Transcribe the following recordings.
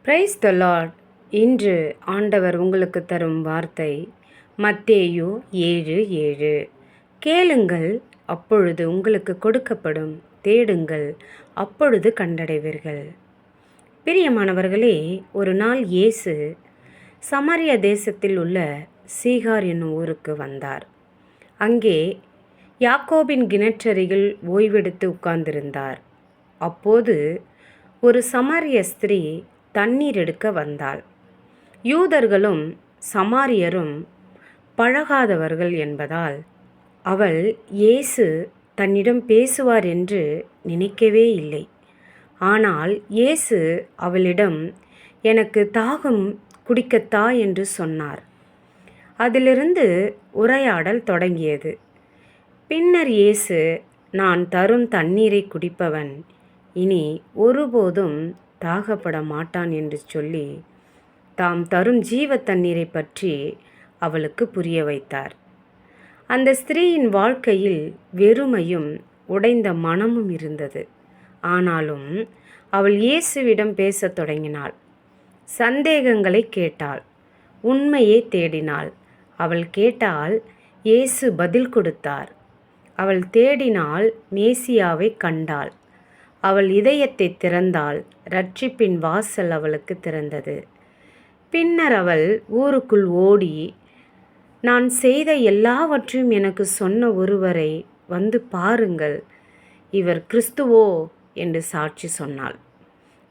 Praise the Lord. இன்று ஆண்டவர் உங்களுக்கு தரும் வார்த்தை மத்தேயு 7:7. கேளுங்கள், அப்பொழுது உங்களுக்கு கொடுக்கப்படும். தேடுங்கள், அப்பொழுது கண்டடைவீர்கள். பிரியமானவர்களே, ஒரு நாள் இயேசு சமாரியா தேசத்தில் உள்ள சீகார் என்னும் ஊருக்கு வந்தார். அங்கே யாக்கோபின் கிணற்றருகில் ஓய்வெடுத்து உட்கார்ந்திருந்தார். அப்போது ஒரு சமாரிய ஸ்திரீ தண்ணீர் எடுக்க வந்தாள். யூதர்களும் சமாரியரும் பழகாதவர்கள் என்பதால் அவள் இயேசு தன்னிடம் பேசுவார் என்று நினைக்கவே இல்லை. ஆனால் இயேசு அவளிடம், எனக்கு தாகம் குடிக்கத்தா என்று சொன்னார். அதிலிருந்து உரையாடல் தொடங்கியது. பின்னர் இயேசு, நான் தரும் தண்ணீரை குடிப்பவன் இனி ஒருபோதும் தாகப்பட மாட்டான் என்று சொல்லி தாம் தரும் ஜீவ தண்ணீரை பற்றி அவளுக்கு புரிய வைத்தார். அந்த ஸ்திரீயின் வாழ்க்கையில் வெறுமையும் உடைந்த மனமும் இருந்தது. ஆனாலும் அவள் இயேசுவிடம் பேசத் தொடங்கினாள். சந்தேகங்களை கேட்டாள், உண்மையை தேடினாள். அவள் கேட்டால் இயேசு பதில் கொடுத்தார். அவள் தேடினால் மேசியாவை கண்டாள். அவள் இதயத்தை திறந்தாள். இரட்சிப்பின் வாசல் அவளுக்கு திறந்தது. பின்னர் அவள் ஊருக்குள் ஓடி, நான் செய்த எல்லாவற்றையும் எனக்கு சொன்ன ஒருவரை வந்து பாருங்கள், இவர் கிறிஸ்துவோ என்று சாட்சி சொன்னாள்.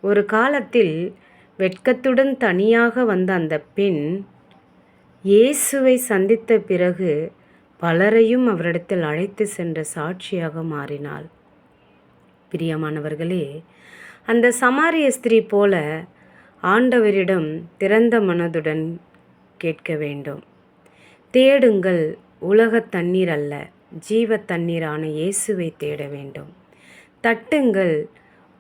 ஒரு காலத்தில் வெட்கத்துடன் தனியாக வந்த அந்த பெண் இயேசுவை சந்தித்த பிறகு பலரையும் அவரிடத்தில் அழைத்து சென்ற சாட்சியாக மாறினாள். பிரியமானவர்களே, அந்த சமாரிய ஸ்திரீ போல ஆண்டவரிடம் திறந்த மனதுடன் கேட்க வேண்டும். தேடுங்கள், உலகத் தண்ணீர் அல்ல, ஜீவ தண்ணீரான இயேசுவை தேட வேண்டும். தட்டுங்கள்,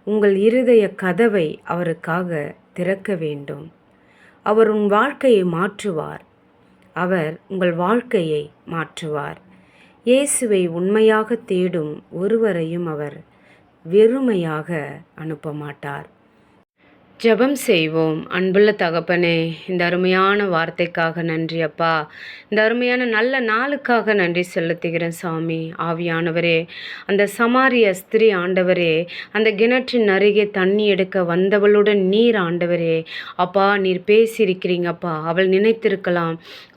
உங்கள் இருதய கதவை அவருக்காக திறக்க வேண்டும். அவர் உன் வாழ்க்கையை மாற்றுவார். அவர் உங்கள் வாழ்க்கையை மாற்றுவார். இயேசுவை உண்மையாக தேடும் ஒருவரையும் அவர் வெறுமையாக அனுப்ப மாட்டார். ஜெபம் செய்வோம். அன்புள்ள தகப்பனே, இந்த அருமையான வார்த்தைக்காக நன்றி அப்பா. இந்த அருமையான நல்ல நாளுக்காக நன்றி செலுத்துகிறேன் சாமி. ஆவியானவரே, அந்த சமாரிய ஸ்திரீ ஆண்டவரே, அந்த கிணற்றின் அருகே தண்ணி எடுக்க வந்தவளுடன் நீர் ஆண்டவரே, அப்பா நீர் பேசியிருக்கிறீங்கப்பா. அவள் நினைத்திருக்கலாம்,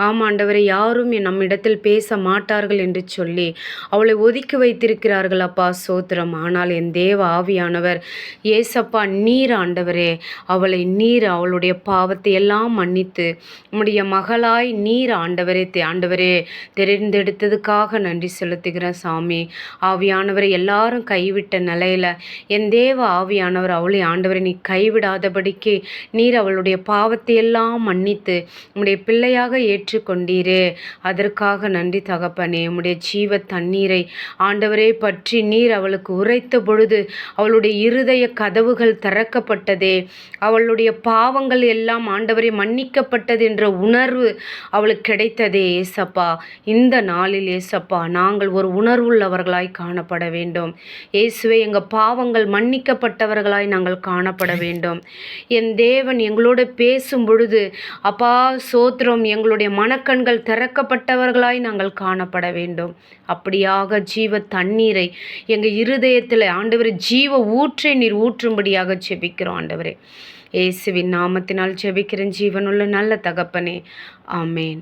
ஆமாண்டவரே, யாரும் நம்மிடத்தில் பேச மாட்டார்கள் என்று சொல்லி அவளை ஒதுக்கி வைத்திருக்கிறார்கள் அப்பா. சோத்திரம். ஆனால் என் தேவ ஆவியானவர் ஏசப்பா நீர் ஆண்டவரே, அவளை நீர் அவளுடைய பாவத்தை எல்லாம் மன்னித்து உம்முடைய மகளாய் நீர் ஆண்டவரே தெரிந்தெடுத்ததுக்காக நன்றி செலுத்துகிறேன் சாமி. ஆவியானவரை எல்லாரும் கைவிட்ட நிலையில என் தேவ ஆவியானவர் அவளை ஆண்டவரை நீ கைவிடாதபடிக்கு நீர் அவளுடைய பாவத்தை எல்லாம் மன்னித்து உம்முடைய பிள்ளையாக ஏற்றுக்கொண்டீரே, அதற்காக நன்றி தகப்பனே. உம்முடைய ஜீவ தண்ணீரை ஆண்டவரே பற்றி நீர் அவளுக்கு உரைத்த பொழுது அவளுடைய இருதய கதவுகள் திறக்கப்பட்டதே. அவளுடைய பாவங்கள் எல்லாம் ஆண்டவரே மன்னிக்கப்பட்டது என்ற உணர்வு அவளுக்கு கிடைத்ததே ஏசப்பா. இந்த நாளில் ஏசப்பா நாங்கள் ஒரு உணர்வுள்ளவர்களாய் காணப்பட வேண்டும். இயேசுவே, எங்கள் பாவங்கள் மன்னிக்கப்பட்டவர்களாய் நாங்கள் காணப்பட வேண்டும். என் தேவன் எங்களோடு பேசும் பொழுது அப்பா சோத்திரம், எங்களுடைய மனக்கண்கள் திறக்கப்பட்டவர்களாய் நாங்கள் காணப்பட வேண்டும். அப்படியாக ஜீவ தண்ணீரை எங்கள் இருதயத்தில் ஆண்டவரே ஜீவ ஊற்றை நீர் ஊற்றும்படியாக ஜெபிக்கிறோம் ஆண்டவரே. இயேசுவின் நாமத்தினால் ஜெபிக்கிறேன் ஜீவனுள்ள நல்ல தகப்பனே. ஆமேன்.